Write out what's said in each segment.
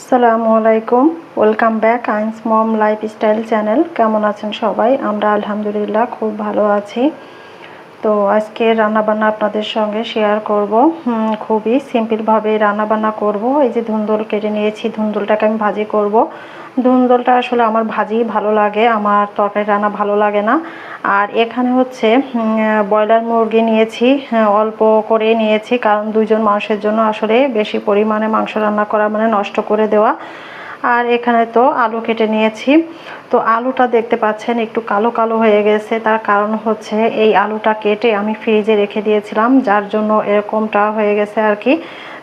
আসসালামু আলাইকুম, welcome back Aina's mom lifestyle channel. কেমন আছেন সবাই? আমরা আলহামদুলিল্লাহ খুব ভালো আছি। তো আজকে রান্নাবান্না আপনাদের সঙ্গে শেয়ার করব। খুবই সিম্পলভাবে রান্নাবান্না করব। এই যে ধুন্দুল কেটে নিয়েছি, ধুন্দুলটাকে আমি ভাজি করব। ধুন্দুলটা আসলে আমার ভাজি ভালো লাগে, আমার তরকারি রান্না ভালো লাগে না। আর এখানে হচ্ছে ব্রয়লার মুরগি নিয়েছি, অল্প করে নিয়েছি, কারণ দুইজন মানুষের জন্য আসলে বেশি পরিমাণে মাংস রান্না করা মানে নষ্ট করে দেওয়া। আর এখানে তো আলু কেটে নিয়েছি। তো আলুটা দেখতে পাচ্ছেন একটু কালো কালো হয়ে গেছে, তার কারণ হচ্ছে এই আলুটা কেটে আমি ফ্রিজে রেখে দিয়েছিলাম, যার জন্য এরকমটা হয়ে গেছে আর কি।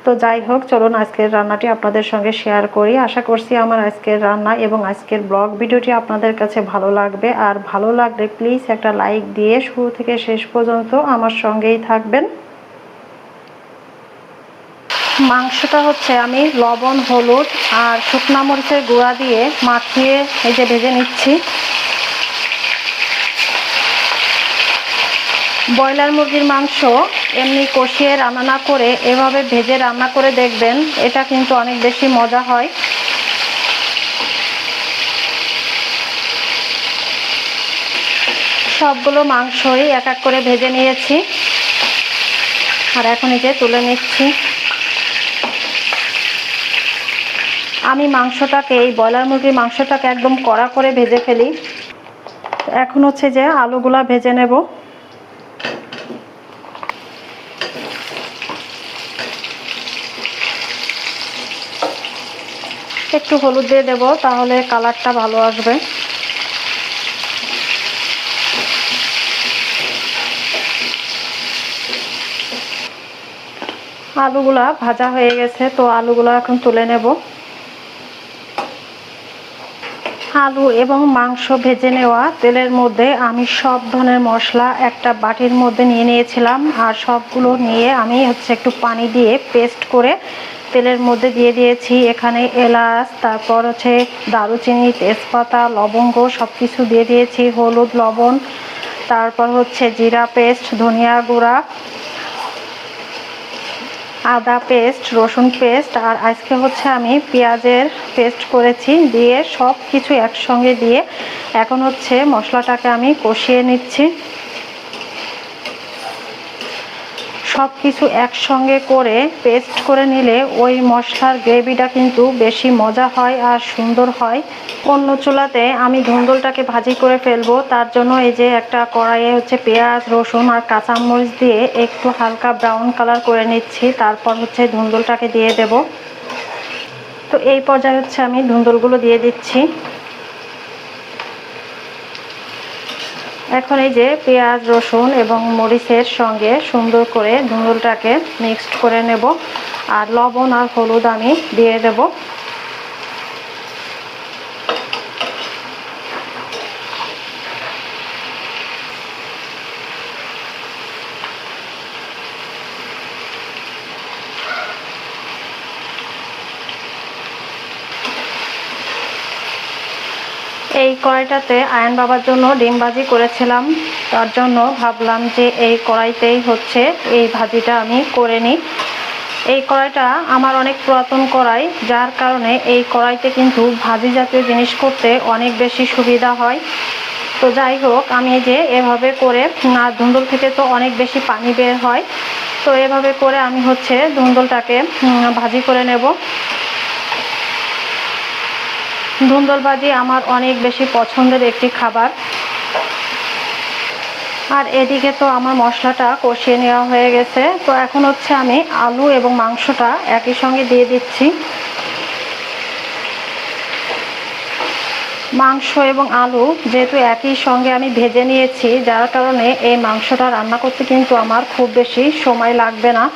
তো যাই হোক, চলুন আজকের রান্নাটি আপনাদের সঙ্গে শেয়ার করি। আশা করছি আমার আজকের রান্না এবং আজকের ব্লগ ভিডিওটি আপনাদের কাছে ভালো লাগবে। আর ভালো লাগলে প্লিজ একটা লাইক দিয়ে শুরু থেকে শেষ পর্যন্ত আমার সঙ্গেই থাকবেন। মাংসটা হচ্ছে আমি লবণ, হলুদ আর শুকনো মরিচের গুঁড়া দিয়ে মাখিয়ে এই যে ভেজে নিচ্ছি। ব্রয়লার মুরগির মাংস এমনি কষিয়ে রান্না না করে এভাবে ভেজে রান্না করে দেখবেন, এটা কিন্তু অনেক বেশি মজা হয়। সবগুলো মাংসই এক এক করে ভেজে নিয়েছি, আর এখন এই যে তুলে নিচ্ছি। আমি মাংসটাকে, এই ব্রয়লার মুরগির মাংসটাকে একদম কড়া করে ভেজে ফেলি। এখন হচ্ছে যে আলুগুলা ভেজে নেব। একটু হলুদ দিয়ে দেব, তাহলে কালারটা ভালো আসবে। আলুগুলা ভাজা হয়ে গেছে, তো আলুগুলা এখন তুলে নেব। আলু এবং মাংস ভেজে নেওয়া তেলের মধ্যে আমি সব ধরনের মশলা একটা বাটির মধ্যে নিয়ে নিয়েছিলাম, আর সবগুলো নিয়ে আমি হচ্ছে একটু পানি দিয়ে পেস্ট করে তেলের মধ্যে দিয়ে দিয়েছি। এখানে এলাচ, তারপর হচ্ছে দারুচিনি, তেজপাতা, লবঙ্গ সব কিছু দিয়ে দিয়েছি, হলুদ, লবণ, তারপর হচ্ছে জিরা পেস্ট, ধনিয়া গুঁড়া, আদা পেস্ট, রসুন পেস্ট, আর আজকে হচ্ছে আমি পেঁয়াজের পেস্ট করেছি, দিয়ে সব কিছু একসঙ্গে দিয়ে এখন হচ্ছে মশলাটাকে আমি কষিয়ে নিচ্ছি। সব কিছু একসঙ্গে করে পেস্ট করে নিলে ওই মশলার গ্রেভিটা কিন্তু বেশি মজা হয় আর সুন্দর হয়। অন্য চুলাতে আমি ধুন্দুলটাকে ভাজি করে ফেলবো, তার জন্য এই যে একটা কড়াইয়ে হচ্ছে পেঁয়াজ, রসুন আর কাঁচামরিচ দিয়ে একটু হালকা ব্রাউন কালার করে নিচ্ছি, তারপর হচ্ছে ধুন্দুলটাকে দিয়ে দেব। তো এই পর্যায়ে হচ্ছে আমি ধুন্দুলগুলো দিয়ে দিচ্ছি। এখন এই যে পেঁয়াজ, রসুন এবং মরিচের সঙ্গে সুন্দর করে ধুন্দুলটাকে মিক্সড করে নেব, আর লবণ আর হলুদ আমি দিয়ে দেব। এই কড়াইটাতে আয়ন বাবার জন্য ডিম ভাজি করেছিলাম, তার জন্য ভাবলাম যে এই কড়াইতেই হচ্ছে এই ভাজিটা আমি করে নিই। এই কড়াইটা আমার অনেক পুরাতন কড়াই, যার কারণে এই কড়াইতে কিন্তু ভাজি জাতীয় জিনিস করতে অনেক বেশি সুবিধা হয়। তো যাই হোক, আমি যে এভাবে করে, না ধুন্দুল থেকে তো অনেক বেশি পানি বের হয়, তো এভাবে করে আমি হচ্ছে ধুন্দুলটাকে ভাজি করে নেব। ধুন্দুল ভাজি আমার অনেক বেশি পছন্দের একটি খাবার। আর এদিকে তো আমার মশলাটা কষিয়ে নেওয়া হয়ে গেছে, তো এখন হচ্ছে আমি আলু এবং মাংসটা একই সঙ্গে দিয়ে দিচ্ছি। মাংস এবং আলু যেহেতু একই সঙ্গে আমি ভেজে নিয়েছি, যার কারণে এই মাংসটা রান্না করতে কিন্তু আমার খুব বেশি সময় লাগবে না।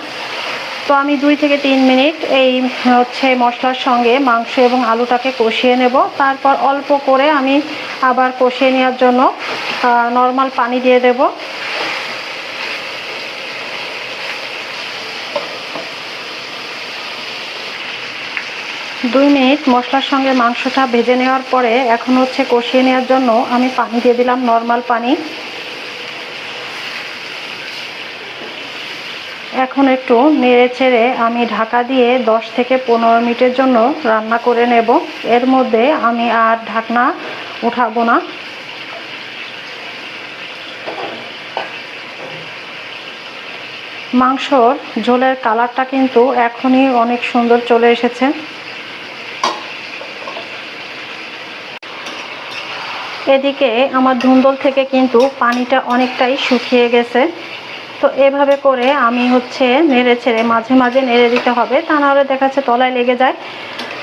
তো আমি 2 থেকে 3 মিনিট এই হচ্ছে মশলার সঙ্গে মাংস এবং আলুটাকে কষিয়ে নেব, তারপর অল্প করে আমি আবার কষিয়ে নেওয়ার জন্য নর্মাল পানি দিয়ে দেব। দুই মিনিট মশলার সঙ্গে মাংসটা ভেজে নেওয়ার পরে এখন হচ্ছে কষিয়ে নেওয়ার জন্য আমি পানি দিয়ে দিলাম, নর্মাল পানি। এখন একটু নেড়ে চেড়ে আমি ঢাকা দিয়ে 10 থেকে 15 মিনিটের জন্য রান্না করে নেব। এর মধ্যে আমি আর ঢাকনা উঠাবো না। মাংসর ঝোলের কালারটা কিন্তু এখনই অনেক সুন্দর চলে এসেছে। এদিকে আমার ধুন্দল থেকে কিন্তু পানিটা অনেকটাই শুকিয়ে গেছে। তো এভাবে করে আমি নেড়ে ছেড়ে মাঝে মাঝে নেড়ে দিতে হবে, তা নাহলে দেখা যাচ্ছে তলায় লেগে যায়।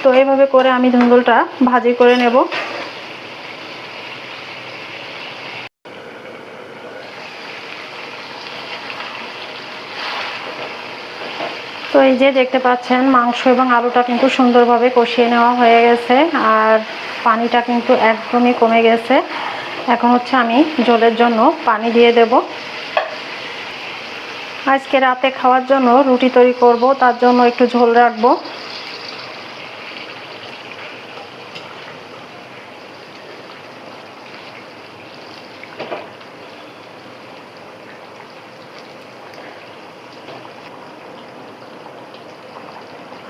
তো এভাবে করে আমি ধুন্দলটা ভাজি করে নেব। তো এই যে দেখতে পাচ্ছেন মাংস এবং আলুটা কিন্তু সুন্দরভাবে কষিয়ে নেওয়া হয়ে গেছে, আর পানিটা কিন্তু একদমই কমে গেছে। এখন আমি ঝোলের জন্য পানি দিয়ে দেব। আজকে রাতে খাওয়ার জন্য রুটি তৈরি করব, তার জন্য একটু ঝোল রাখবো।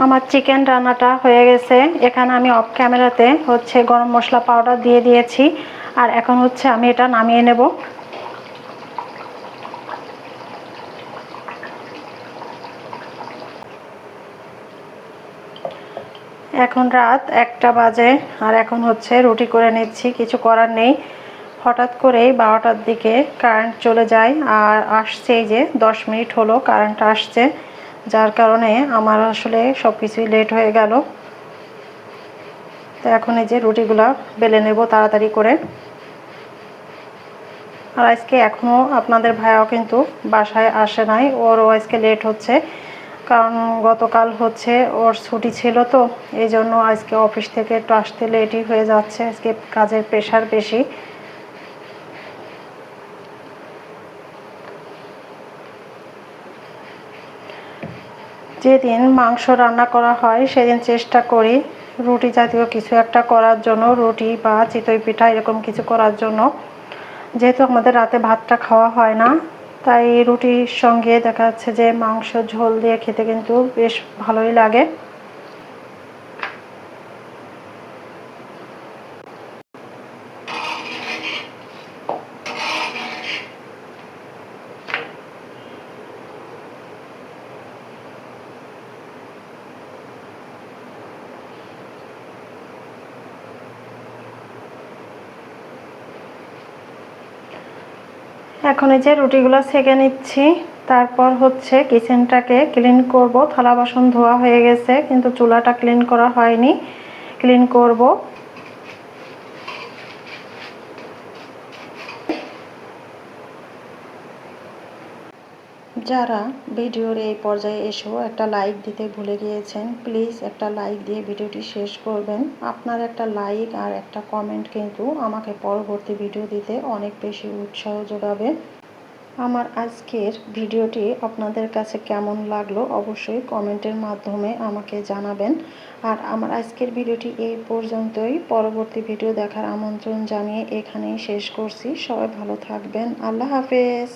আমার চিকেন রান্নাটা হয়ে গেছে। এখানে আমি অফ ক্যামেরাতে গরম মশলা পাউডার দিয়ে দিয়েছি, আর এখন আমি এটা নামিয়ে নেব। এখন রাত 1টা বাজে, আর এখন রুটি করে নিচ্ছি। কিছু করার নেই, হঠাৎ করেই 12টার দিকে কারেন্ট চলে যায়, আর আসছে এই যে 10 মিনিট হলো কারেন্ট আসছে, যার কারণে আমার আসলে সব কিছুই লেট হয়ে গেল। তো এখন এই যে রুটিগুলা বেলে নেব তাড়াতাড়ি করে। আর আজকে এখনও আপনাদের ভাইয়াও কিন্তু বাসায় আসে নাই, ওরও আজকে লেট হচ্ছে, কারণ গতকাল ওর ছুটি ছিল। তো এই জন্য আজকে অফিস থেকে একটু আসতে লেটই হয়ে যাচ্ছে, আজকে কাজের প্রেশার বেশি। যেদিন মাংস রান্না করা হয় সেদিন চেষ্টা করি রুটি জাতীয় কিছু একটা করার জন্য, রুটি বা চিতই পিঠা এরকম কিছু করার জন্য। যেহেতু আমাদের রাতে ভাতটা খাওয়া হয় না, তাই রুটির সঙ্গে দেখা যাচ্ছে যে মাংস ঝোল দিয়ে খেতে কিন্তু বেশ ভালোই লাগে। এখন এই যে রুটিগুলো সেঁকে নিচ্ছি, তারপর কিচেনটাকে ক্লিন করব। থালা বাসন ধোয়া হয়ে গেছে, কিন্তু চুলাটা ক্লিন করা হয়নি, ক্লিন করব। যারা ভিডিওর এই পর্যায়ে এসেও একটা লাইক দিতে ভুলে গিয়েছেন, প্লিজ একটা লাইক দিয়ে ভিডিওটি শেষ করবেন। আপনার একটা লাইক আর একটা কমেন্ট কিন্তু আমাকে পরবর্তী ভিডিও দিতে অনেক বেশি উৎসাহ যোগাবে। আমার আজকের ভিডিওটি আপনাদের কাছে কেমন লাগলো অবশ্যই কমেন্টের মাধ্যমে আমাকে জানাবেন। আর আমার আজকের ভিডিওটি এই পর্যন্তই। পরবর্তী ভিডিও দেখার আমন্ত্রণ জানিয়ে এখানেই শেষ করছি। সবাই ভালো থাকবেন। আল্লাহ হাফেজ।